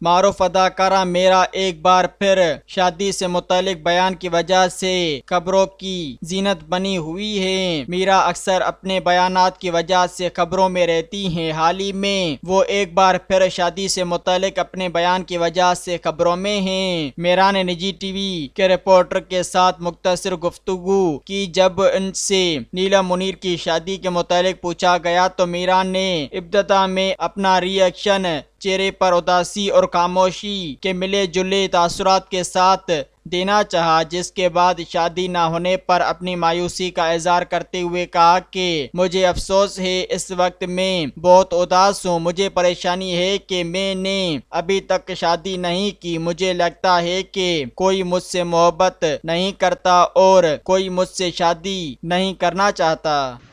معروف اداکارہ میرا ایک بار پھر شادی سے متعلق بیان کی وجہ سے خبروں کی زینت بنی ہوئی ہے۔ میرا اکثر اپنے بیانات کی وجہ سے خبروں میں رہتی ہیں۔ حال ہی میں وہ ایک بار پھر شادی سے متعلق اپنے بیان کی وجہ سے خبروں میں ہیں۔ میرا نے نجی ٹی وی کے رپورٹر کے ساتھ مختصر گفتگو کی۔ جب ان سے نیلم منیر کی شادی کے متعلق پوچھا گیا تو میرا نے ابتدا میں اپنا ری ایکشن چہرے پر اداسی اور خاموشی کے ملے جلے تاثرات کے ساتھ دینا چاہا، جس کے بعد شادی نہ ہونے پر اپنی مایوسی کا اظہار کرتے ہوئے کہا کہ مجھے افسوس ہے، اس وقت میں بہت اداس ہوں۔ مجھے پریشانی ہے کہ میں نے ابھی تک شادی نہیں کی۔ مجھے لگتا ہے کہ کوئی مجھ سے محبت نہیں کرتا اور کوئی مجھ سے شادی نہیں کرنا چاہتا۔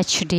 HD।